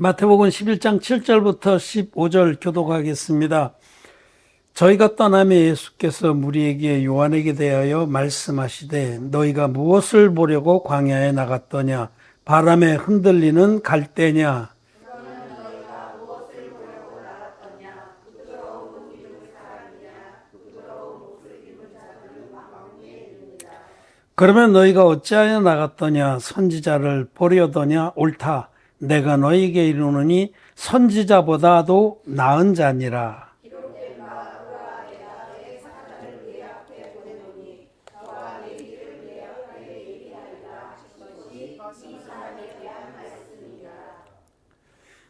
마태복음 11장 7절부터 15절 교독하겠습니다. 저희가 떠나며 예수께서 무리에게 요한에게 대하여 말씀하시되 너희가 무엇을 보려고 광야에 나갔더냐? 바람에 흔들리는 갈대냐? 그러면 너희가 어찌하여 나갔더냐? 선지자를 보려더냐? 옳다. 내가 너희에게 이르노니 선지자보다도 나은 자니라.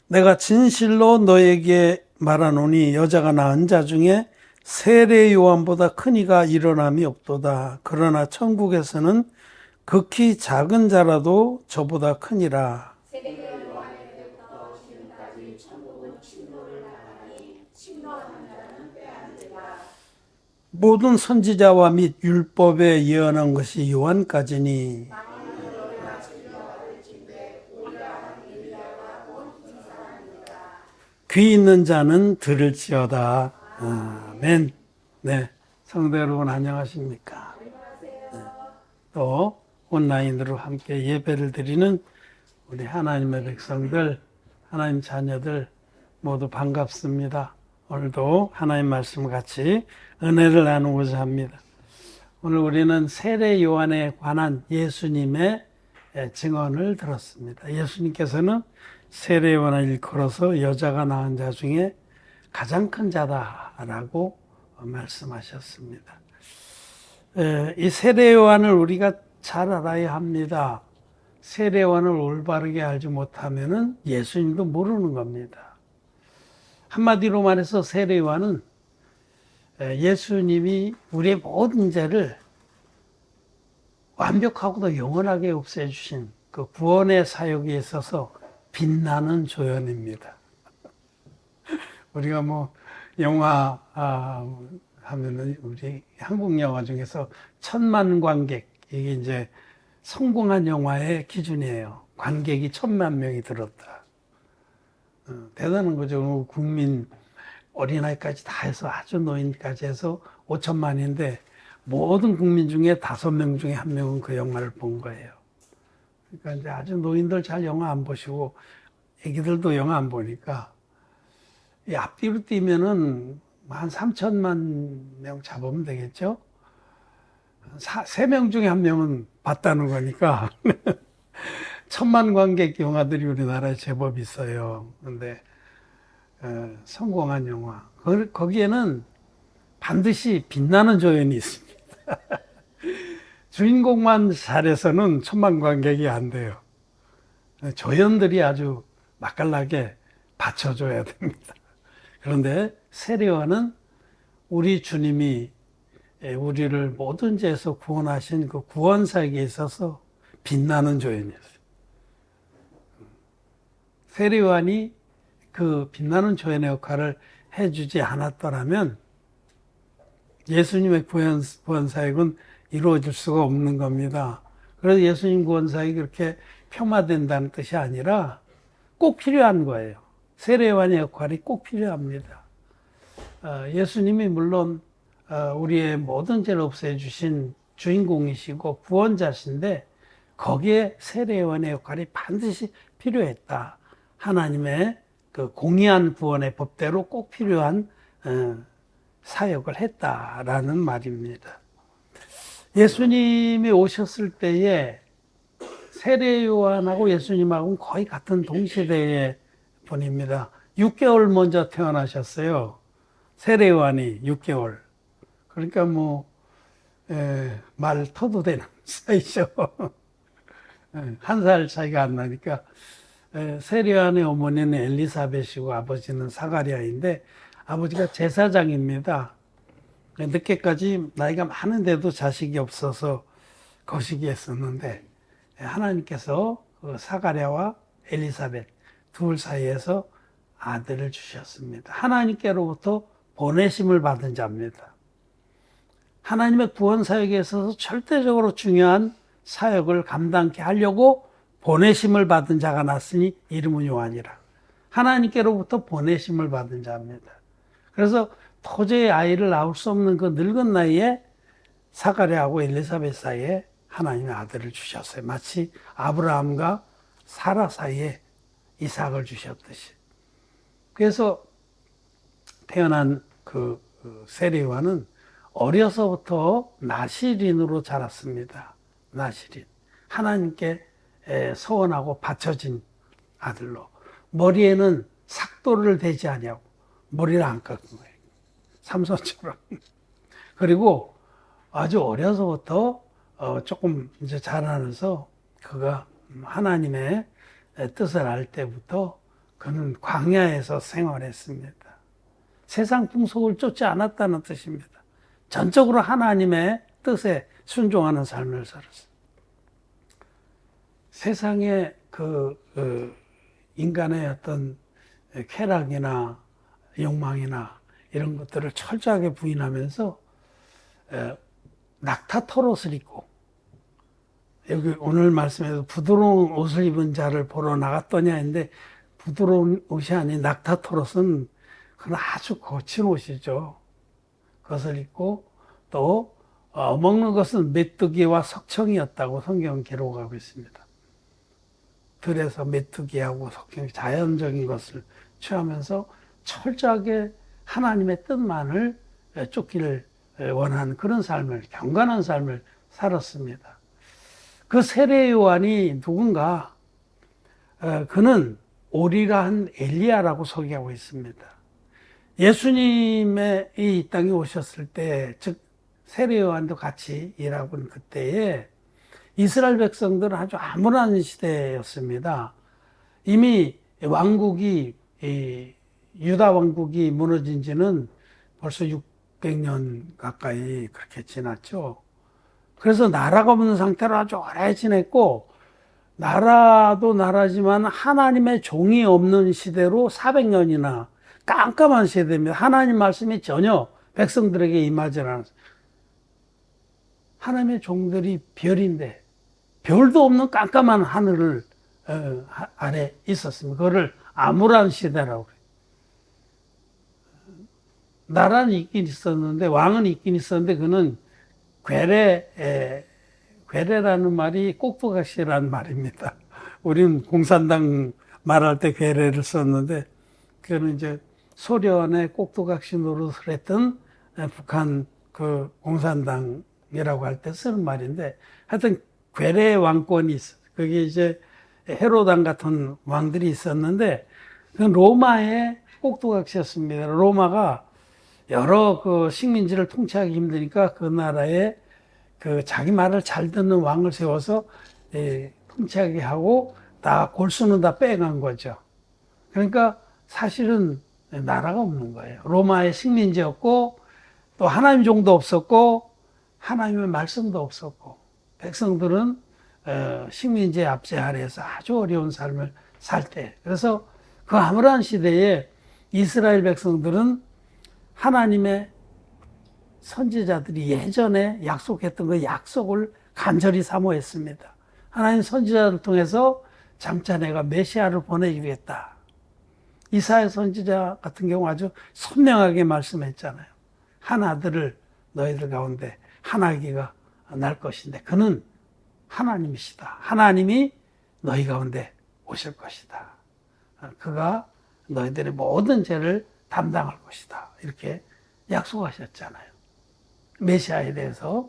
내가 진실로 너에게 말하노니 여자가 낳은 자 중에 세례 요한보다 큰 이가 일어남이 없도다. 그러나 천국에서는 극히 작은 자라도 저보다 크니라. 모든 선지자와 및 율법에 예언한 것이 요한까지니 귀 있는 자는 들을지어다. 아멘. 네, 성도 여러분 안녕하십니까? 네. 또 온라인으로 함께 예배를 드리는 우리 하나님의 백성들, 하나님 자녀들 모두 반갑습니다. 오늘도 하나님 말씀 같이 은혜를 나누고자 합니다. 오늘 우리는 세례 요한에 관한 예수님의 증언을 들었습니다. 예수님께서는 세례 요한을 일컬어서 여자가 낳은 자 중에 가장 큰 자다라고 말씀하셨습니다. 이 세례 요한을 우리가 잘 알아야 합니다. 세례 요한을 올바르게 알지 못하면은 예수님도 모르는 겁니다. 한마디로 말해서 세례 요한은 예수님이 우리의 모든 죄를 완벽하고도 영원하게 없애주신 그 구원의 사역에 있어서 빛나는 조연입니다. 우리가 뭐 영화 하면은 우리 한국 영화 중에서 1000만 관객, 이게 이제 성공한 영화의 기준이에요. 관객이 1000만 명이 들었다. 대단한 거죠. 국민 어린아이까지 다 해서 아주 노인까지 해서 5천만인데 모든 국민 중에 5명 중에 1명은 그 영화를 본 거예요. 그러니까 이제 아주 노인들 잘 영화 안 보시고 애기들도 영화 안 보니까 이 앞뒤로 뛰면은 한 3천만 명 잡으면 되겠죠? 3명 중에 1명은 봤다는 거니까 1000만 관객 영화들이 우리나라에 제법 있어요. 그런데 성공한 영화 거기에는 반드시 빛나는 조연이 있습니다. 주인공만 잘해서는 1000만 관객이 안 돼요. 조연들이 아주 맛깔나게 받쳐줘야 됩니다. 그런데 세례 요한은 우리 주님이 우리를 모든 죄에서 구원하신 그 구원사역에 있어서 빛나는 조연이었어요. 세례 요한이 그 빛나는 조연의 역할을 해주지 않았더라면 예수님의 구원사역은 이루어질 수가 없는 겁니다. 그래서 예수님 구원사역이 그렇게 폄하된다는 뜻이 아니라 꼭 필요한 거예요. 세례 요한의 역할이 꼭 필요합니다. 예수님이 물론 우리의 모든 죄를 없애주신 주인공이시고 구원자신데 거기에 세례 요한의 역할이 반드시 필요했다. 하나님의 그 공의한 구원의 법대로 꼭 필요한 사역을 했다라는 말입니다. 예수님이 오셨을 때에 세례 요한하고 예수님하고는 거의 같은 동시대의 분입니다. 6개월 먼저 태어나셨어요. 세례 요한이 6개월. 그러니까 뭐 말 터도 되는 사이죠. 1살 차이가 안 나니까. 세례 요한의 어머니는 엘리사벳이고 아버지는 사가랴인데 아버지가 제사장입니다. 늦게까지 나이가 많은데도 자식이 없어서 거시기했었는데 하나님께서 사가랴와 엘리사벳 둘 사이에서 아들을 주셨습니다. 하나님께로부터 보내심을 받은 자입니다. 하나님의 구원 사역에 있어서 절대적으로 중요한 사역을 감당케 하려고 보내심을 받은 자가 났으니 이름은 요한이라. 하나님께로부터 보내심을 받은 자입니다. 그래서 도저히 아이를 낳을 수 없는 그 늙은 나이에 사가랴하고 엘리사벳 사이에 하나님의 아들을 주셨어요. 마치 아브라함과 사라 사이에 이삭을 주셨듯이. 그래서 태어난 그 세례요한은 어려서부터 나시린으로 자랐습니다. 나시린. 하나님께 서원하고 바쳐진 아들로. 머리에는 삭도를 대지 아니하고 머리를 안 깎은 거예요. 삼손처럼. 그리고 아주 어려서부터 조금 이제 자라면서 그가 하나님의 뜻을 알 때부터 그는 광야에서 생활했습니다. 세상 풍속을 쫓지 않았다는 뜻입니다. 전적으로 하나님의 뜻에 순종하는 삶을 살았어요. 세상의 인간의 어떤 쾌락이나 욕망이나 이런 것들을 철저하게 부인하면서 낙타 털옷을 입고, 여기 오늘 말씀에서 부드러운 옷을 입은 자를 보러 나갔더냐 했는데, 부드러운 옷이 아닌 낙타 털옷은 그건 아주 거친 옷이죠. 그것을 입고 또 먹는 것은 메뚜기와 석청이었다고 성경은 기록하고 있습니다. 들에서 메뚜기하고 석청이 자연적인 것을 취하면서 철저하게 하나님의 뜻만을 쫓기를 원하는 그런 삶을, 경건한 삶을 살았습니다. 그 세례 요한이 누군가? 그는 오리라 한 엘리야라고 소개하고 있습니다. 예수님의 이 땅에 오셨을 때, 즉 세례 요한도 같이 일하고 있는 그때에 이스라엘 백성들은 아주 암울한 시대였습니다. 이미 왕국이, 유다 왕국이 무너진 지는 벌써 600년 가까이 그렇게 지났죠. 그래서 나라가 없는 상태로 아주 오래 지냈고, 나라도 나라지만 하나님의 종이 없는 시대로 400년이나 깜깜한 시대입니다. 하나님 말씀이 전혀 백성들에게 임하지 않았어요. 하나님의 종들이 별인데 별도 없는 깜깜한 하늘을 아래 있었습니다. 그거를 암울한 시대라고 그래요. 나라는 있긴 있었는데, 왕은 있긴 있었는데, 그는 괴뢰라는 말이 꼭두각시라는 말입니다. 우리는 공산당 말할 때 괴뢰를 썼는데, 그거는 이제 소련의 꼭두각시 노릇을 했던 북한 그 공산당이라고 할 때 쓰는 말인데, 하여튼 괴뢰 왕권이 있어요. 그게 이제 헤로당 같은 왕들이 있었는데, 그 로마의 꼭두각시였습니다. 로마가 여러 그 식민지를 통치하기 힘드니까 그 나라에 그 자기 말을 잘 듣는 왕을 세워서 통치하게 하고 다 골수는 다 빼간 거죠. 그러니까 사실은 나라가 없는 거예요. 로마의 식민지였고 또 하나님 종도 없었고 하나님의 말씀도 없었고 백성들은 식민지의 압제 아래에서 아주 어려운 삶을 살 때, 그래서 그 암울한 시대에 이스라엘 백성들은 하나님의 선지자들이 예전에 약속했던 그 약속을 간절히 사모했습니다. 하나님 선지자를 통해서 장차 내가 메시아를 보내주겠다. 이사야 선지자 같은 경우 아주 선명하게 말씀했잖아요. 한 아들을 너희들 가운데 한 아기가 날 것인데 그는 하나님이시다. 하나님이 너희 가운데 오실 것이다. 그가 너희들의 모든 죄를 담당할 것이다. 이렇게 약속하셨잖아요. 메시아에 대해서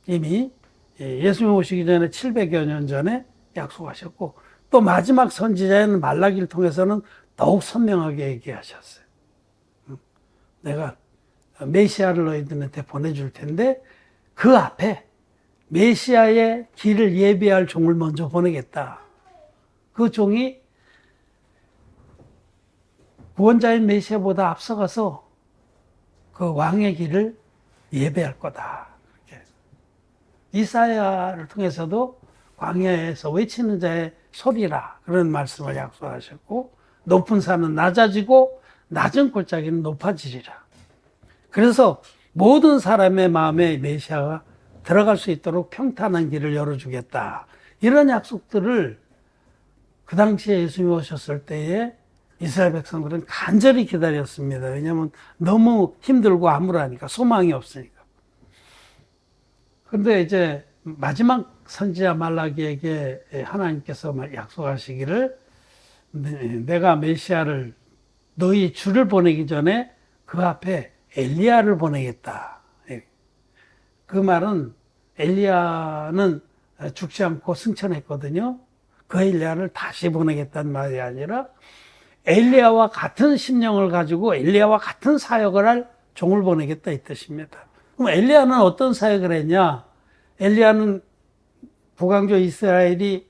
이미 예수님 오시기 전에 700여 년 전에 약속하셨고, 또 마지막 선지자인 말라기를 통해서는 더욱 선명하게 얘기하셨어요. 내가 메시아를 너희들한테 보내줄 텐데 그 앞에 메시아의 길을 예비할 종을 먼저 보내겠다. 그 종이 구원자인 메시아보다 앞서가서 그 왕의 길을 예배할 거다. 이렇게. 이사야를 통해서도 광야에서 외치는 자의 소리라 그런 말씀을 약속하셨고, 높은 산은 낮아지고 낮은 골짜기는 높아지리라. 그래서 모든 사람의 마음에 메시아가 들어갈 수 있도록 평탄한 길을 열어주겠다. 이런 약속들을 그 당시에 예수님이 오셨을 때에 이스라엘 백성들은 간절히 기다렸습니다. 왜냐하면 너무 힘들고 암울하니까, 소망이 없으니까. 그런데 이제 마지막 선지자 말라기에게 하나님께서 약속하시기를, 내가 메시아를, 너희 주를 보내기 전에 그 앞에 엘리야를 보내겠다. 그 말은, 엘리야는 죽지 않고 승천했거든요. 그 엘리야를 다시 보내겠다는 말이 아니라 엘리야와 같은 심령을 가지고 엘리야와 같은 사역을 할 종을 보내겠다 이 뜻입니다. 그럼 엘리야는 어떤 사역을 했냐? 엘리야는 북왕조 이스라엘이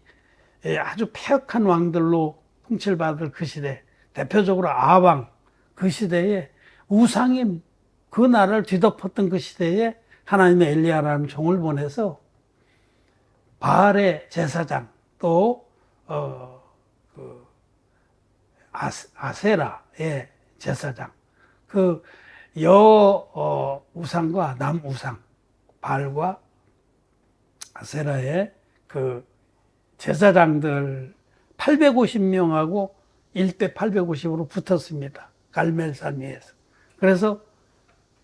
아주 패역한 왕들로 통치받을 그 시대, 대표적으로 아합 그 시대에 우상이 그 나라를 뒤덮었던 그 시대에 하나님의 엘리야라는 종을 보내서 바알의 제사장 또 아세라의 제사장, 그 우상과 남우상, 바알과 아세라의 그 제사장들 850명하고 1대 850으로 붙었습니다. 갈멜산 위에서. 그래서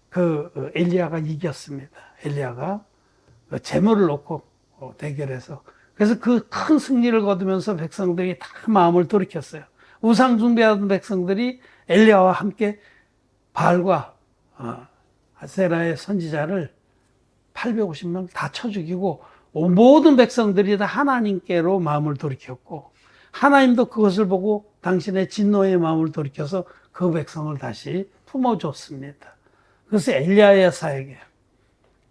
그 엘리야가 이겼습니다. 엘리야가 재물을 놓고 대결해서. 그래서 그 큰 승리를 거두면서 백성들이 다 마음을 돌이켰어요. 우상 숭배하던 백성들이 엘리야와 함께 바알과 아세라의 선지자를 850명 다 쳐 죽이고 모든 백성들이 다 하나님께로 마음을 돌이켰고 하나님도 그것을 보고 당신의 진노의 마음을 돌이켜서 그 백성을 다시 품어줬습니다. 그래서 엘리야의 사역이에요.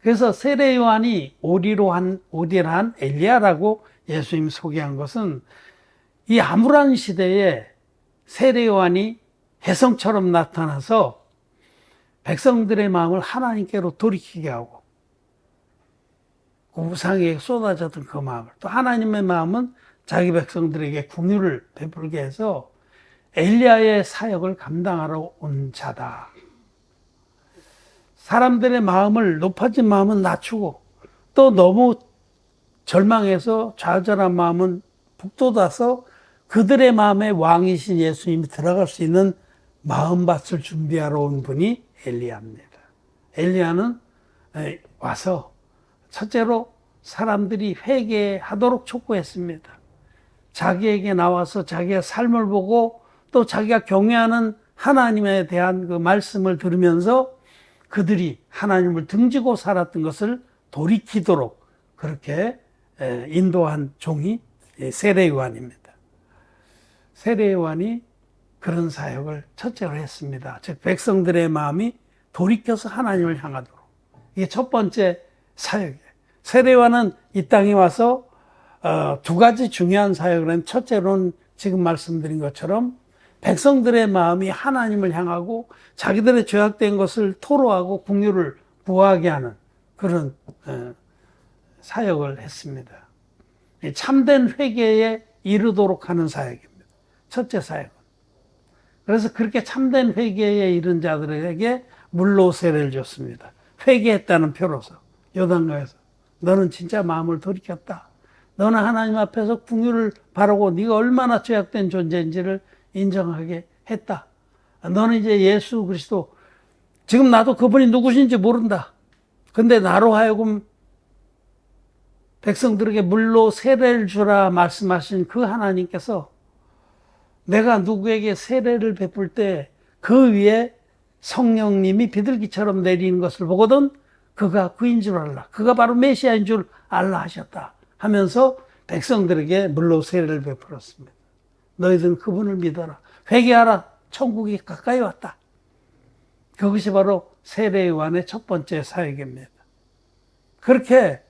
그래서 세례 요한이 오리란 엘리야라고 예수님 소개한 것은 이 암울한 시대에 세례 요한이 혜성처럼 나타나서 백성들의 마음을 하나님께로 돌이키게 하고 그 우상에 쏟아졌던 그 마음을 또 하나님의 마음은 자기 백성들에게 긍휼을 베풀게 해서 엘리야의 사역을 감당하러 온 자다. 사람들의 마음을 높아진 마음은 낮추고 또 너무 절망해서 좌절한 마음은 북돋아서 그들의 마음에 왕이신 예수님이 들어갈 수 있는 마음밭을 준비하러 온 분이 엘리야입니다. 엘리야는 와서 첫째로 사람들이 회개하도록 촉구했습니다. 자기에게 나와서 자기의 삶을 보고 또 자기가 경외하는 하나님에 대한 그 말씀을 들으면서 그들이 하나님을 등지고 살았던 것을 돌이키도록 그렇게 인도한 종이 세례 요한입니다. 세례 요한이 그런 사역을 첫째로 했습니다. 즉 백성들의 마음이 돌이켜서 하나님을 향하도록. 이게 첫 번째 사역이에요. 세례 요한은 이 땅에 와서 두 가지 중요한 사역을 했는데 첫째로는 지금 말씀드린 것처럼 백성들의 마음이 하나님을 향하고 자기들의 죄악된 것을 토로하고 긍휼을 구하게 하는 그런 사역을 했습니다. 참된 회개에 이르도록 하는 사역입니다. 첫째 사역은. 그래서 그렇게 참된 회개에 이른 자들에게 물로 세례를 줬습니다. 회개했다는 표로서 요단강에서 너는 진짜 마음을 돌이켰다. 너는 하나님 앞에서 긍휼을 바라고 네가 얼마나 죄악된 존재인지를 인정하게 했다. 너는 이제 예수 그리스도, 지금 나도 그분이 누구신지 모른다. 근데 나로 하여금 백성들에게 물로 세례를 주라 말씀하신 그 하나님께서 내가 누구에게 세례를 베풀 때 그 위에 성령님이 비둘기처럼 내리는 것을 보거든 그가 그인 줄 알라. 그가 바로 메시아인 줄 알라 하셨다. 하면서 백성들에게 물로 세례를 베풀었습니다. 너희들은 그분을 믿어라. 회개하라. 천국이 가까이 왔다. 그것이 바로 세례 요한의 첫 번째 사역입니다. 그렇게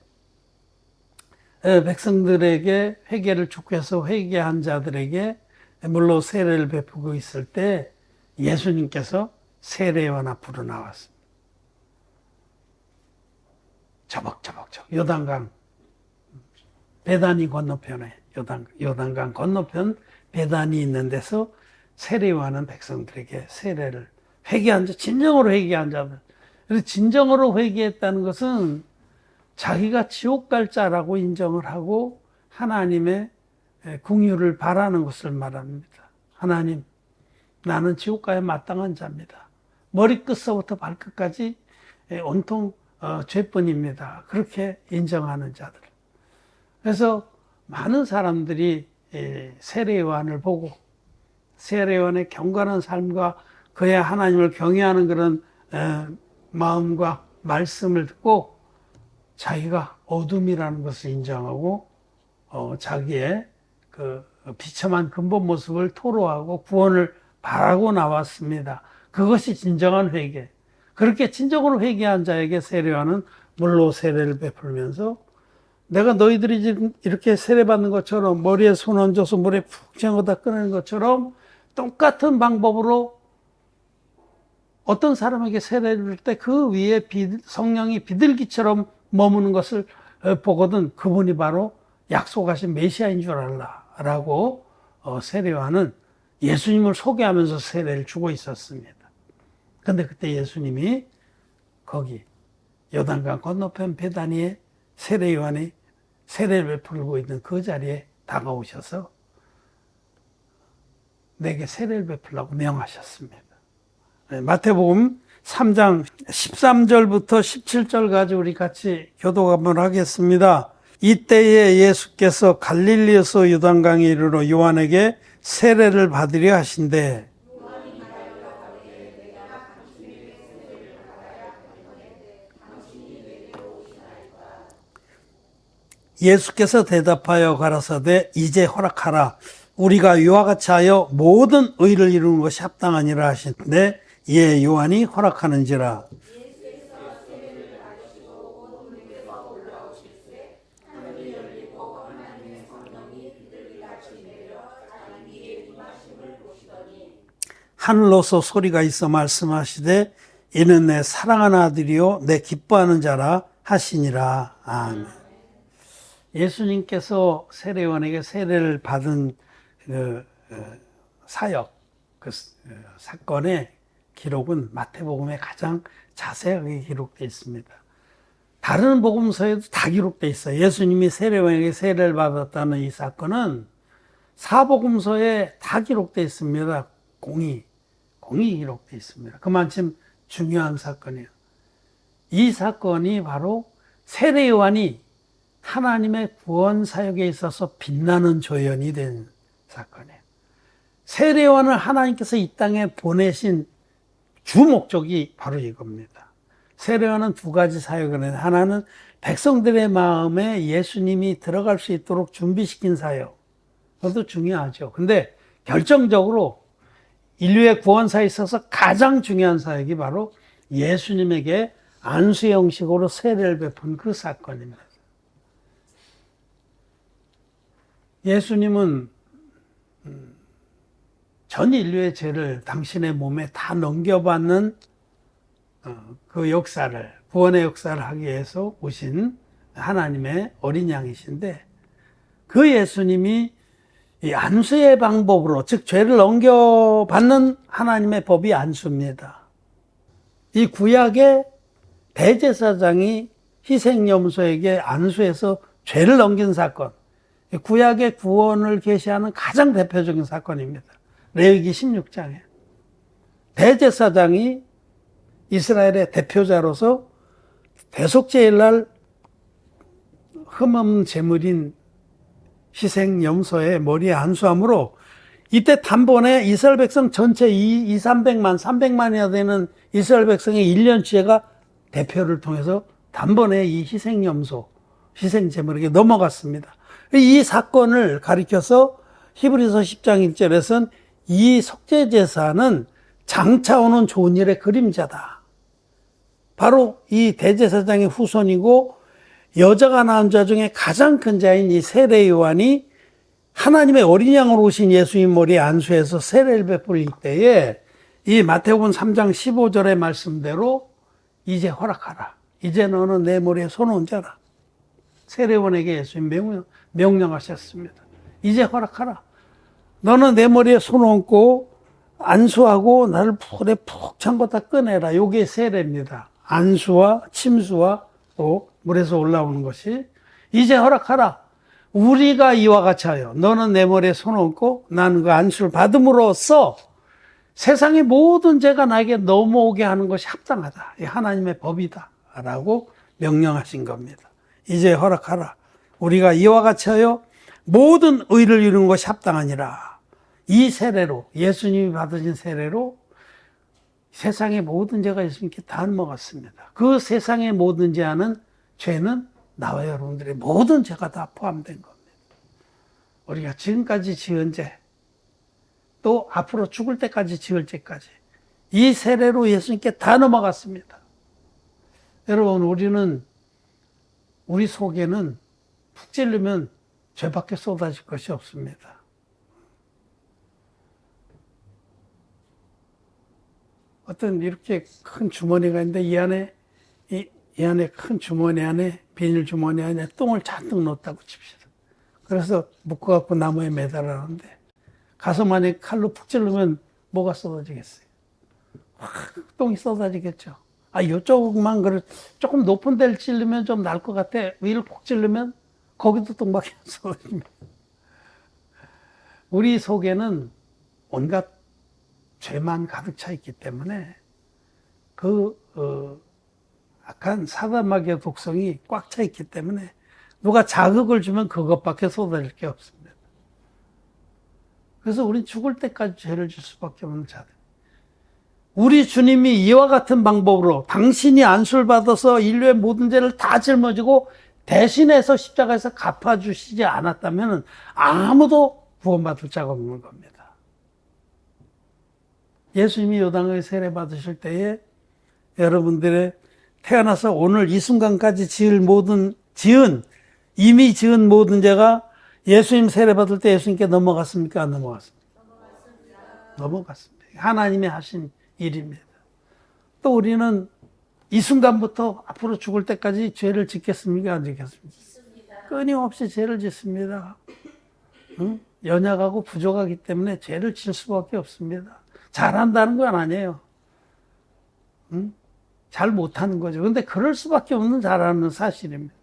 백성들에게 회개를 촉구해서 회개한 자들에게 물로 세례를 베푸고 있을 때 예수님께서 세례 요한 앞으로 나왔습니다. 저벅저벅 요단강 베다니 건너편에 요단강 건너편 베다니 있는 데서 세례 요한은 백성들에게 세례를 회개한 자, 진정으로 회개한 자들. 그래서 진정으로 회개했다는 것은 자기가 지옥 갈 자라고 인정을 하고 하나님의 긍휼을 바라는 것을 말합니다. 하나님, 나는 지옥가에 마땅한 자입니다. 머리끝서부터 발끝까지 온통 죄뿐입니다. 그렇게 인정하는 자들. 그래서 많은 사람들이 세례 요한을 보고 세례 요한의 경건한 삶과 그의 하나님을 경외하는 그런 마음과 말씀을 듣고 자기가 어둠이라는 것을 인정하고 자기의 그 비참한 근본 모습을 토로하고 구원을 바라고 나왔습니다. 그것이 진정한 회개. 그렇게 진정으로 회개한 자에게 세례 요한은 물로 세례를 베풀면서 내가 너희들이 지금 이렇게 세례받는 것처럼 머리에 손 얹어서 물에 푹 헹궈다 꺼내는 것처럼 똑같은 방법으로 어떤 사람에게 세례를 줄 때 그 위에 성령이 비둘기처럼 머무는 것을 보거든 그분이 바로 약속하신 메시아인 줄 알라라고 세례 요한은 예수님을 소개하면서 세례를 주고 있었습니다. 근데 그때 예수님이 거기 요단강 건너편 베다니에 세례 요한이 세례를 베풀고 있는 그 자리에 다가오셔서 내게 세례를 베풀라고 명하셨습니다. 마태복음 3장 13절부터 17절까지 우리 같이 교독 한번 하겠습니다. 이때에 예수께서 갈릴리에서 요단강에 이르러 요한에게 세례를 받으려 하신대 예수께서 대답하여 가라사대 이제 허락하라. 우리가 이와 같이 하여 모든 의를 이루는 것이 합당하니라 하시는데 예 요한이 허락하는지라. 하늘로서 소리가 있어 말씀하시되 이는 내 사랑하는 아들이요 내 기뻐하는 자라 하시니라. 아멘. 예수님께서 세례 요한에게 세례를 받은 그 사역, 그 사건의 기록은 마태복음에 가장 자세하게 기록되어 있습니다. 다른 복음서에도 다 기록되어 있어요. 예수님이 세례 요한에게 세례를 받았다는 이 사건은 사복음서에 다 기록되어 있습니다. 공이 기록되어 있습니다. 그만큼 중요한 사건이에요. 이 사건이 바로 세례 요한이 하나님의 구원 사역에 있어서 빛나는 조연이 된 사건이에요. 세례 요한을 하나님께서 이 땅에 보내신 주 목적이 바로 이겁니다. 세례 요한은 두 가지 사역을 해요. 하나는 백성들의 마음에 예수님이 들어갈 수 있도록 준비시킨 사역. 그것도 중요하죠. 근데 결정적으로 인류의 구원사에 있어서 가장 중요한 사역이 바로 예수님에게 안수 형식으로 세례를 베푼 그 사건입니다. 예수님은 전 인류의 죄를 당신의 몸에 다 넘겨받는 그 역사를, 구원의 역사를 하기 위해서 오신 하나님의 어린 양이신데 그 예수님이 이 안수의 방법으로, 즉 죄를 넘겨받는 하나님의 법이 안수입니다. 이 구약의 대제사장이 희생염소에게 안수해서 죄를 넘긴 사건, 구약의 구원을 계시하는 가장 대표적인 사건입니다. 레위기 16장에 대제사장이 이스라엘의 대표자로서 대속죄일날 흠없는 제물인 희생염소의 머리에 안수함으로 이때 단번에 이스라엘 백성 전체 300만이나 되는 이스라엘 백성의 1년치가 대표를 통해서 단번에 이 희생염소, 희생제물에게 넘어갔습니다. 이 사건을 가리켜서 히브리서 10장 1절에서는 이 속죄제사는 장차 오는 좋은 일의 그림자다. 바로 이 대제사장의 후손이고 여자가 낳은 자 중에 가장 큰 자인 이 세례 요한이 하나님의 어린 양으로 오신 예수님 머리에 안수해서 세례를 베풀 때에 이 마태복음 3장 15절의 말씀대로 이제 허락하라. 이제 너는 내 머리에 손 얹어라. 세례 요한에게 예수님 명령하셨습니다. 이제 허락하라. 너는 내 머리에 손 얹고 안수하고 나를 불에 푹 잠궜다 꺼내라. 이게 세례입니다. 안수와 침수와 또 물에서 올라오는 것이 이제 허락하라. 우리가 이와 같이 하여 너는 내 머리에 손 얹고 나는 그 안수를 받음으로써 세상의 모든 죄가 나에게 넘어오게 하는 것이 합당하다. 이 하나님의 법이다. 라고 명령하신 겁니다. 이제 허락하라. 우리가 이와 같이 하여 모든 의를 이루는 것이 합당하니라. 이 세례로, 예수님이 받으신 세례로 세상의 모든 죄가 예수님께 다 넘어갔습니다. 그 세상의 모든 죄는 나와 여러분들의 모든 죄가 다 포함된 겁니다. 우리가 지금까지 지은 죄, 또 앞으로 죽을 때까지 지을 죄까지 이 세례로 예수님께 다 넘어갔습니다. 여러분, 우리 속에는 푹 찔르면 죄밖에 쏟아질 것이 없습니다. 어떤 이렇게 큰 주머니가 있는데 이 안에 큰 주머니 안에, 비닐 주머니 안에 똥을 잔뜩 넣었다고 칩시다. 그래서 묶어갖고 나무에 매달았는데 가서 만약에 칼로 푹 찌르면 뭐가 쏟아지겠어요? 똥이 쏟아지겠죠. 이쪽만 조금 높은 데를 찌르면 좀 나을 것 같아. 위를 푹 찌르면 거기도 똥밖에 안 쏟아집니다. 우리 속에는 온갖 죄만 가득 차 있기 때문에 악한 사단마귀의 독성이 꽉 차 있기 때문에 누가 자극을 주면 그것밖에 쏟아질 게 없습니다. 그래서 우린 죽을 때까지 죄를 질 수밖에 없는 자들. 우리 주님이 이와 같은 방법으로 당신이 안수를 받아서 인류의 모든 죄를 다 짊어지고 대신해서 십자가에서 갚아주시지 않았다면 아무도 구원받을 자가 없는 겁니다. 예수님이 요단강에 세례 받으실 때에 여러분들의 태어나서 오늘 이 순간까지 이미 지은 모든 죄가 예수님 세례 받을 때 예수님께 넘어갔습니까? 안 넘어갔습니까? 넘어갔습니다. 하나님이 하신 일입니다. 또 우리는 이 순간부터 앞으로 죽을 때까지 죄를 짓겠습니까? 안 짓겠습니까? 끊임없이 죄를 짓습니다. 연약하고 부족하기 때문에 죄를 질 수밖에 없습니다. 잘한다는 건 아니에요. 잘 못하는 거죠. 근데 그럴 수밖에 없는 잘하는 사실입니다.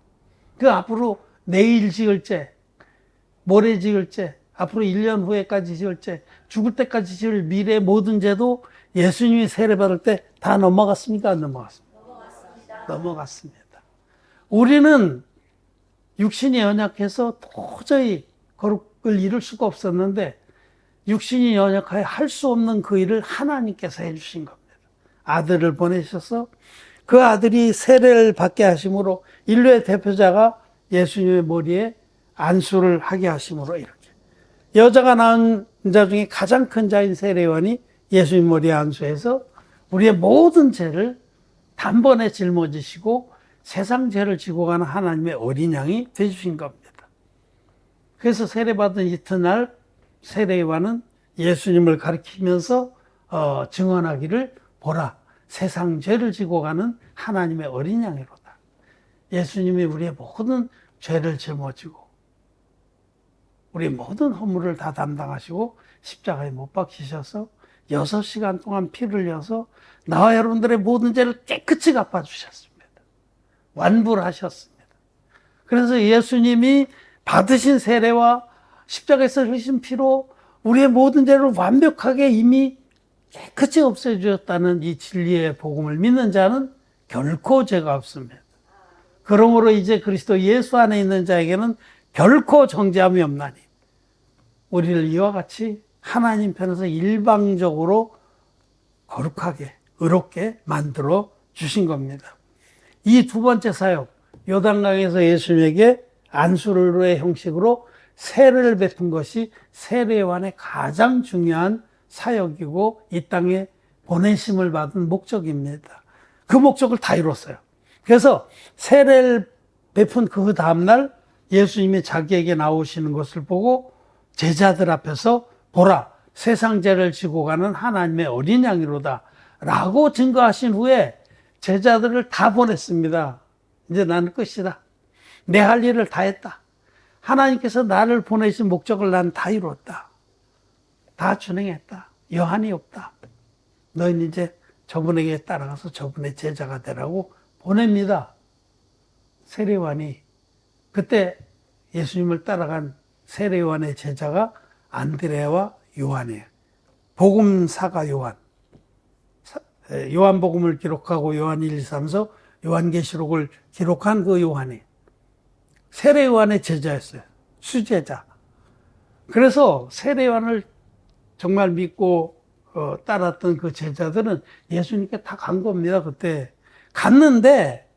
그 앞으로 내일 지을 죄, 모레 지을 죄, 앞으로 1년 후에까지 지을 죄, 죽을 때까지 지을 미래의 모든 죄도 예수님이 세례받을 때 다 넘어갔습니까? 안 넘어갔습니까? 넘어갔습니다. 우리는 육신이 연약해서 도저히 거룩을 이룰 수가 없었는데 육신이 연약하여 할 수 없는 그 일을 하나님께서 해주신 겁니다. 아들을 보내셔서 그 아들이 세례를 받게 하심으로 인류의 대표자가 예수님의 머리에 안수를 하게 하심으로 이렇게 여자가 낳은 자 중에 가장 큰 자인 세례요한이 예수님 머리에 안수해서 우리의 모든 죄를 단번에 짊어지시고 세상 죄를 지고 가는 하나님의 어린 양이 되주신 겁니다. 그래서 세례받은 이튿날 세례요한은 예수님을 가리키면서 증언하기를 보라, 세상 죄를 지고 가는 하나님의 어린 양이로다. 예수님이 우리의 모든 죄를 짊어지고 우리의 모든 허물을 다 담당하시고 십자가에 못 박히셔서 6시간 동안 피를 흘려서 나와 여러분들의 모든 죄를 깨끗이 갚아주셨습니다. 완부를 하셨습니다. 그래서 예수님이 받으신 세례와 십자가에서 흘리신 피로 우리의 모든 죄를 완벽하게 이미 깨끗이 없애주셨다는 이 진리의 복음을 믿는 자는 결코 죄가 없습니다. 그러므로 이제 그리스도 예수 안에 있는 자에게는 결코 정죄함이 없나니 우리를 이와 같이 하나님 편에서 일방적으로 거룩하게 의롭게 만들어 주신 겁니다. 이 두 번째 사역, 요단강에서 예수님에게 안수의 형식으로 세례를 베푼 것이 세례요한의 가장 중요한 사역이고 이 땅에 보내심을 받은 목적입니다. 그 목적을 다 이뤘어요. 그래서 세례를 베푼 그 다음날 예수님이 자기에게 나오시는 것을 보고 제자들 앞에서 보라, 세상 죄를 지고 가는 하나님의 어린 양이로다 라고 증거하신 후에 제자들을 다 보냈습니다. 이제 나는 끝이다. 내 할 일을 다 했다. 하나님께서 나를 보내신 목적을 난 다 이뤘다. 다 준행했다. 여한이 없다. 너희는 이제 저분에게 따라가서 저분의 제자가 되라고 보냅니다. 세례요한이. 그때 예수님을 따라간 세례요한의 제자가 안드레와 요한이에요. 복음사가 요한. 요한복음을 기록하고 요한 1, 2, 3서 요한계시록을 기록한 그 요한이 세례 요한의 제자였어요. 수제자. 그래서 세례 요한을 정말 믿고 따랐던 그 제자들은 예수님께 다 간 겁니다. 그때 갔는데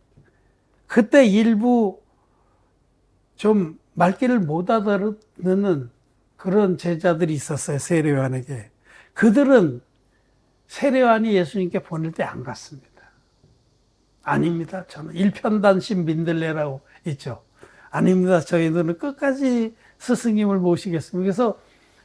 그때 일부 좀 말귀를 못 알아듣는 그런 제자들이 있었어요. 세례 요한에게. 그들은 세례 요한이 예수님께 보낼 때 안 갔습니다. 아닙니다. 저는 일편단심 민들레라고 있죠. 아닙니다. 저희들은 끝까지 스승님을 모시겠습니다. 그래서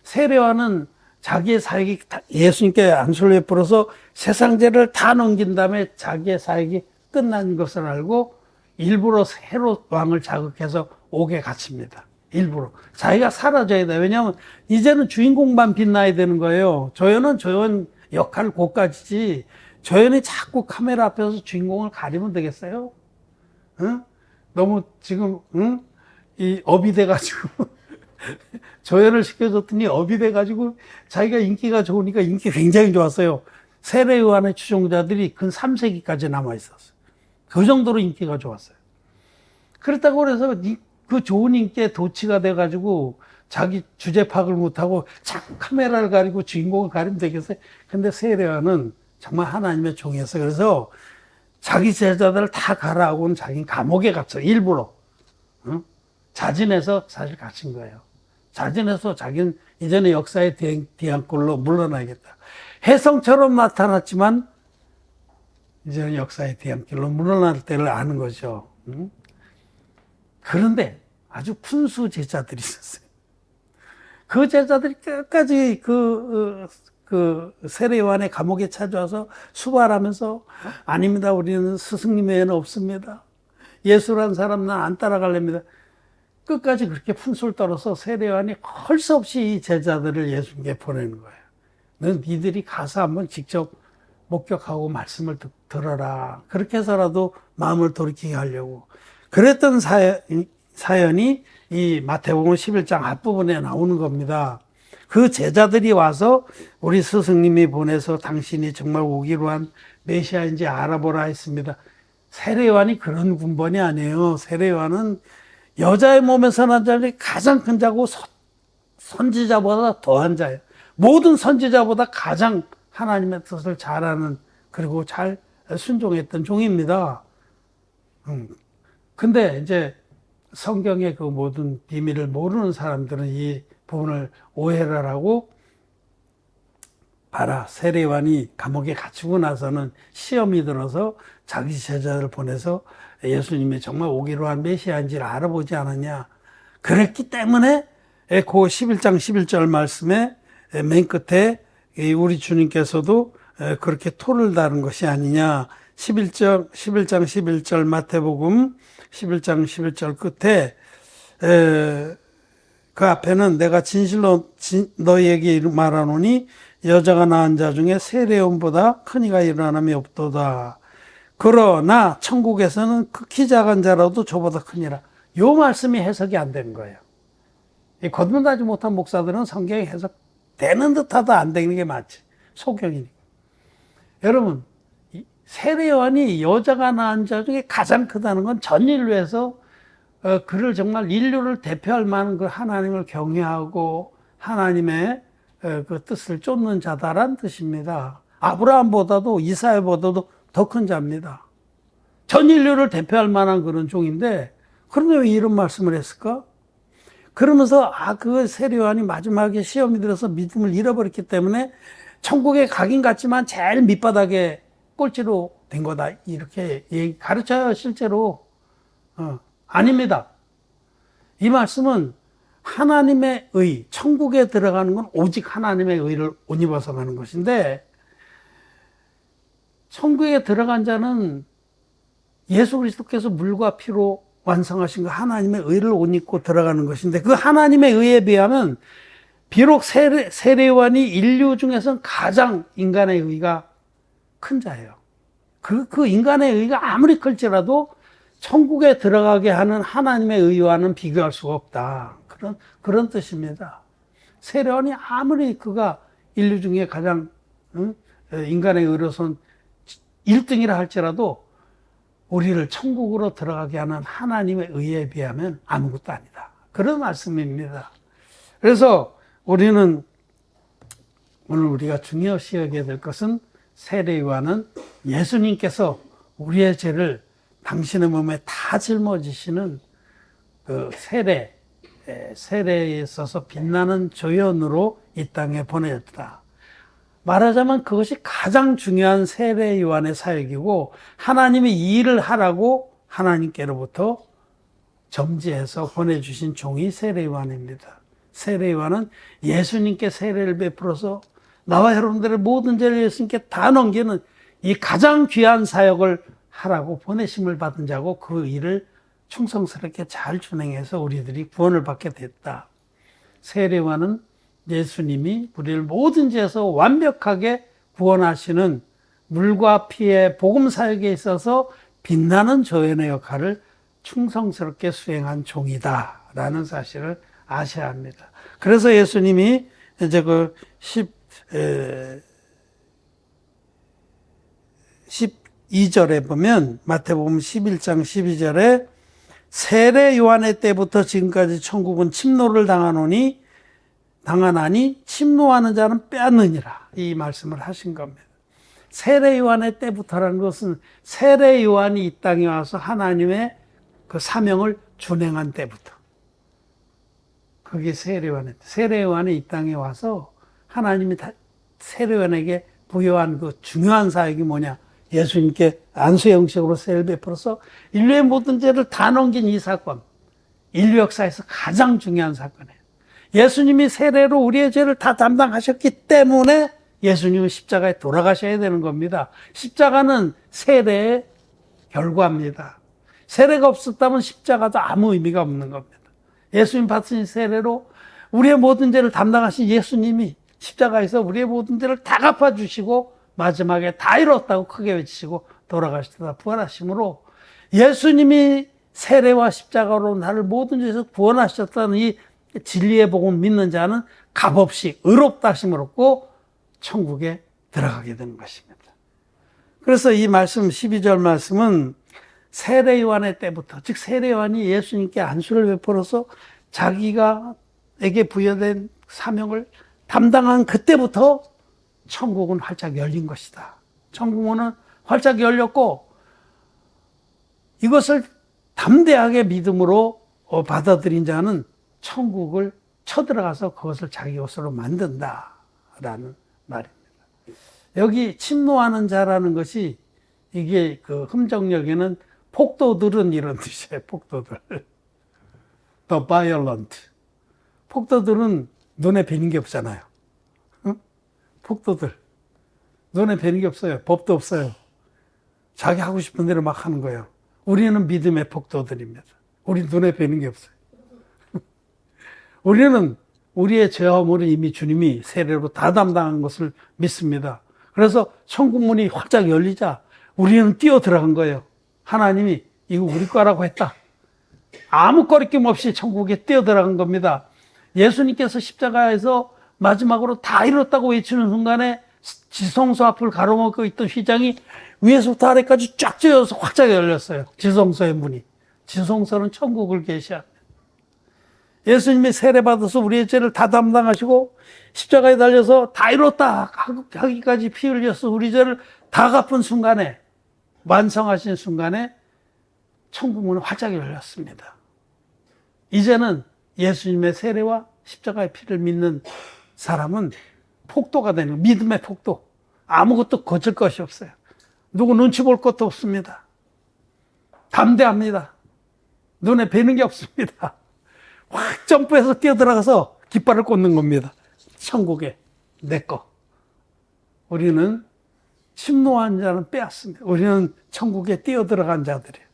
세례 요한은 자기의 사역이 예수님께 안수를 베풀어서 세상 죄를 다 넘긴 다음에 자기의 사역이 끝난 것을 알고 일부러 헤롯 왕을 자극해서 옥에 갇힙니다. 일부러. 자기가 사라져야 돼요. 왜냐하면 이제는 주인공만 빛나야 되는 거예요. 조연은 조연 역할 고까지지 조연이 자꾸 카메라 앞에서 주인공을 가리면 되겠어요? 응? 너무 지금 이 업이 돼가지고 조연을 시켜줬더니 업이 돼가지고 자기가 인기가 좋으니까 인기 굉장히 좋았어요. 세례 요한의 추종자들이 근 3세기까지 남아있었어요. 그 정도로 인기가 좋았어요. 그렇다고 그래서 그 좋은 인기에 도취가 돼가지고 자기 주제 파악을 못하고 자꾸 카메라를 가리고 주인공을 가리면 되겠어요. 근데 세례 요한은 정말 하나님의 종이었어요. 그래서 자기 제자들을 다 가라하고는 자기는 감옥에 갇혀 일부러 자진해서 사실 갇힌 거예요. 자진해서 자기는 이전에 역사의 뒤안골로 물러나겠다. 혜성처럼 나타났지만 이제는 역사의 뒤안길로 물러날 때를 아는 거죠. 그런데 아주 푼수 제자들이 있었어요. 그 제자들이 끝까지 그 세례 요한의 감옥에 찾아와서 수발하면서 아닙니다. 우리는 스승님 외에는 없습니다. 예수란 사람 난 안 따라갈랍니다. 끝까지 그렇게 푼술 떨어서 세례 요한이 할 수 없이 이 제자들을 예수님께 보내는 거예요. 넌 니들이 가서 한번 직접 목격하고 말씀을 들어라. 그렇게 해서라도 마음을 돌이키게 하려고. 그랬던 사연이 이 마태복음 11장 앞부분에 나오는 겁니다. 그 제자들이 와서 우리 스승님이 보내서 당신이 정말 오기로 한 메시아인지 알아보라 했습니다. 세례 요한이 그런 군번이 아니에요. 세례 요한은 여자의 몸에서 난 자들이 가장 큰 자고 선지자보다 더한 자예요. 모든 선지자보다 가장 하나님의 뜻을 잘 아는 그리고 잘 순종했던 종입니다. 근데 이제 성경의 그 모든 비밀을 모르는 사람들은 이 부분을 오해를 하고 봐라, 세례 요한이 감옥에 갇히고 나서는 시험이 들어서 자기 제자들을 보내서 예수님이 정말 오기로 한 메시아인지를 알아보지 않았냐. 그랬기 때문에 그 11장 11절 말씀에 맨 끝에 우리 주님께서도 그렇게 토를 다른 것이 아니냐. 11장 11절 마태복음 11장 11절 끝에 그 앞에는 내가 진실로 너희에게 말하노니 여자가 낳은 자 중에 세례요한보다 큰 이가 일어남이 없도다. 그러나 천국에서는 극히 작은 자라도 저보다 크니라. 요 말씀이 해석이 안 되는 거예요. 거듭나지 못한 목사들은 성경이 해석되는 듯하다 안 되는 게 맞지. 소경이니까. 여러분, 세례 요한이 여자가 낳은 자 중에 가장 크다는 건 전 인류에서 그를 정말 인류를 대표할 만한 그 하나님을 경외하고 하나님의 그 뜻을 쫓는 자다란 뜻입니다. 아브라함보다도 이사야보다도 더 큰 자입니다. 전 인류를 대표할 만한 그런 종인데 그런데 왜 이런 말씀을 했을까? 그러면서 그 세례 요한이 마지막에 시험이 들어서 믿음을 잃어버렸기 때문에 천국에 가긴 갔지만 제일 밑바닥에 꼴찌로 된 거다 이렇게 가르쳐요. 실제로 아닙니다. 이 말씀은 하나님의 의, 천국에 들어가는 건 오직 하나님의 의를 옷 입어서 가는 것인데 천국에 들어간 자는 예수 그리스도께서 물과 피로 완성하신 그 하나님의 의를 옷 입고 들어가는 것인데 그 하나님의 의에 비하면 비록 세례 요한이 인류 중에서는 가장 인간의 의가 큰 자예요. 그 인간의 의가 아무리 클지라도 천국에 들어가게 하는 하나님의 의와는 비교할 수가 없다. 그런 뜻입니다. 세례 요한이 아무리 그가 인류 중에 가장 인간의 의로선 1등이라 할지라도 우리를 천국으로 들어가게 하는 하나님의 의에 비하면 아무것도 아니다. 그런 말씀입니다. 그래서 우리는 오늘 우리가 중요시 여겨야 될 것은 세례요한은 예수님께서 우리의 죄를 당신의 몸에 다 짊어지시는 그 세례에 있어서 빛나는 조연으로 이 땅에 보내졌다. 말하자면 그것이 가장 중요한 세례 요한의 사역이고 하나님이 이 일을 하라고 하나님께로부터 점지해서 보내주신 종이 세례 요한입니다. 세례 요한은 예수님께 세례를 베풀어서 나와 여러분들의 모든 죄를 예수님께 다 넘기는 이 가장 귀한 사역을 하라고 보내심을 받은 자고 그 일을 충성스럽게 잘 준행해서 우리들이 구원을 받게 됐다. 세례 요한은 예수님이 우리를 모든 죄에서 완벽하게 구원하시는 물과 피의 복음 사역에 있어서 빛나는 조연의 역할을 충성스럽게 수행한 종이다라는 사실을 아셔야 합니다. 그래서 예수님이 이제 그 12절에 보면 마태복음 11장 12절에 세례 요한의 때부터 지금까지 천국은 침노를 당하나니 침노하는 자는 빼앗느니라 이 말씀을 하신 겁니다. 세례 요한의 때부터라는 것은 세례 요한이 이 땅에 와서 하나님의 그 사명을 준행한 때부터 그게 세례 요한의 때. 세례 요한이 이 땅에 와서 하나님이 세례 요한에게 부여한 그 중요한 사역이 뭐냐? 예수님께 안수의 형식으로 세례를 베풀어서 인류의 모든 죄를 다 넘긴 이 사건, 인류 역사에서 가장 중요한 사건이에요. 예수님이 세례로 우리의 죄를 다 담당하셨기 때문에 예수님은 십자가에 돌아가셔야 되는 겁니다. 십자가는 세례의 결과입니다. 세례가 없었다면 십자가도 아무 의미가 없는 겁니다. 예수님 받으신 세례로 우리의 모든 죄를 담당하신 예수님이 십자가에서 우리의 모든 죄를 다 갚아주시고 마지막에 다 이뤘다고 크게 외치시고 돌아가시다 부활하심으로 예수님이 세례와 십자가로 나를 모든 죄에서 구원하셨다는 이 진리의 복음 믿는 자는 값없이 의롭다 하심을 얻고 천국에 들어가게 되는 것입니다. 그래서 이 말씀 12절 말씀은 세례 요한의 때부터 즉 세례 요한이 예수님께 안수를 베풀어서 자기가에게 부여된 사명을 담당한 그때부터 천국은 활짝 열린 것이다. 천국문은 활짝 열렸고 이것을 담대하게 믿음으로 받아들인 자는 천국을 쳐들어가서 그것을 자기 것으로 만든다라는 말입니다. 여기 침노하는 자라는 것이 이게 그 흠정역에는 폭도들은 이런 뜻이에요. 폭도들. The violent. 폭도들은 눈에 뵈는 게 없잖아요. 응? 폭도들. 눈에 뵈는 게 없어요. 법도 없어요. 자기 하고 싶은 대로 막 하는 거예요. 우리는 믿음의 폭도들입니다. 우리 눈에 뵈는 게 없어요. 우리는 우리의 죄와 허물을 이미 주님이 세례로 다 담당한 것을 믿습니다. 그래서 천국문이 활짝 열리자 우리는 뛰어 들어간 거예요. 하나님이 이거 우리 거라고 했다. 아무 거리낌 없이 천국에 뛰어 들어간 겁니다. 예수님께서 십자가에서 마지막으로 다 이뤘다고 외치는 순간에 지성소 앞을 가로막고 있던 휘장이 위에서부터 아래까지 쫙 쬐어서 활짝 열렸어요. 지성소의 문이. 지성소는 천국을 계시합니다. 예수님이 세례받아서 우리의 죄를 다 담당하시고 십자가에 달려서 다 이뤘다 하기까지 피 흘려서 우리 죄를 다 갚은 순간에 완성하신 순간에 천국문은 활짝 열렸습니다. 이제는 예수님의 세례와 십자가의 피를 믿는 사람은 폭도가 되는 믿음의 폭도. 아무것도 거칠 것이 없어요. 누구 눈치 볼 것도 없습니다. 담대합니다. 눈에 뵈는 게 없습니다. 확 점프해서 뛰어들어가서 깃발을 꽂는 겁니다. 천국에 내 거. 우리는 침노한 자는 빼앗습니다. 우리는 천국에 뛰어들어간 자들이에요.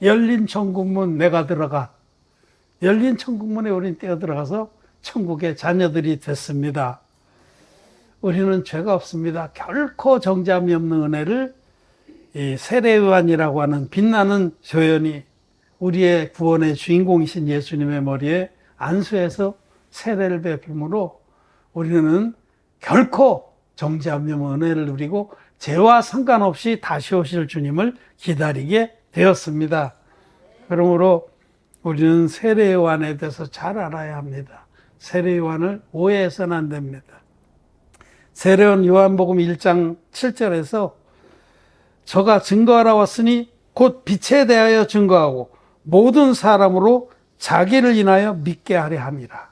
열린 천국문 내가 들어가. 열린 천국문에 우리는 뛰어들어가서 천국의 자녀들이 됐습니다. 우리는 죄가 없습니다. 결코 정죄함이 없는 은혜를 이 세례요한이라고 하는 빛나는 조연이 우리의 구원의 주인공이신 예수님의 머리에 안수해서 세례를 베풀므로 우리는 결코 정죄하며 은혜를 누리고 죄와 상관없이 다시 오실 주님을 기다리게 되었습니다. 그러므로 우리는 세례 요한에 대해서 잘 알아야 합니다. 세례 요한을 오해해서는 안 됩니다. 세례요한 요한복음 1장 7절에서 저가 증거하러 왔으니 곧 빛에 대하여 증거하고 모든 사람으로 자기를 인하여 믿게 하려 함이라.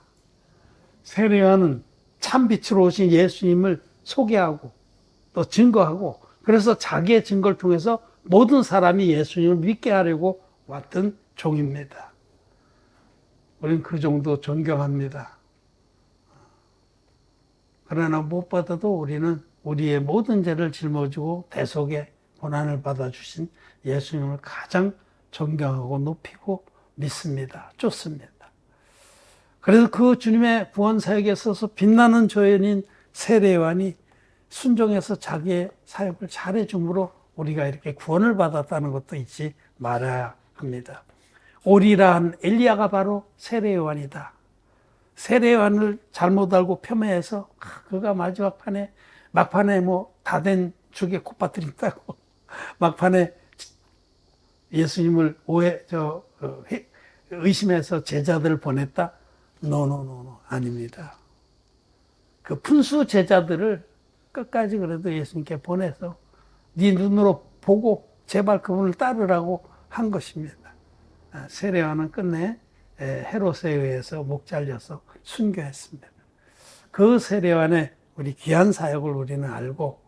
세례 요한은 참 빛으로 오신 예수님을 소개하고 또 증거하고 그래서 자기의 증거를 통해서 모든 사람이 예수님을 믿게 하려고 왔던 종입니다. 우리는 그 정도 존경합니다. 그러나 무엇보다도 우리는 우리의 모든 죄를 짊어지고 대속의 고난을 받아주신 예수님을 가장 존경하고 높이고 믿습니다. 쫓습니다. 그래서 그 주님의 구원 사역에 있어서 빛나는 조연인 세례 요한이 순종해서 자기의 사역을 잘해줌으로 우리가 이렇게 구원을 받았다는 것도 잊지 말아야 합니다. 오리라한 엘리야가 바로 세례 요한이다. 세례 요한을 잘못 알고 폄훼해서 그가 마지막 막판에 뭐 다 된 죽에 콧바트린다고 막판에 예수님을 의심해서 제자들을 보냈다. 노 아닙니다. 그 푼수 제자들을 끝까지 그래도 예수님께 보내서 네 눈으로 보고 제발 그분을 따르라고 한 것입니다. 세례 요한은 끝내 헤롯에 의해서 목 잘려서 순교했습니다. 그 세례 요한의 우리 귀한 사역을 우리는 알고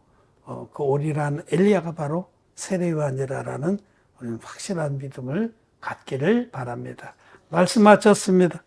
그 오리라는 엘리야가 바로 세례 요한이라는 우리는 확실한 믿음을 갖기를 바랍니다. 말씀 마쳤습니다.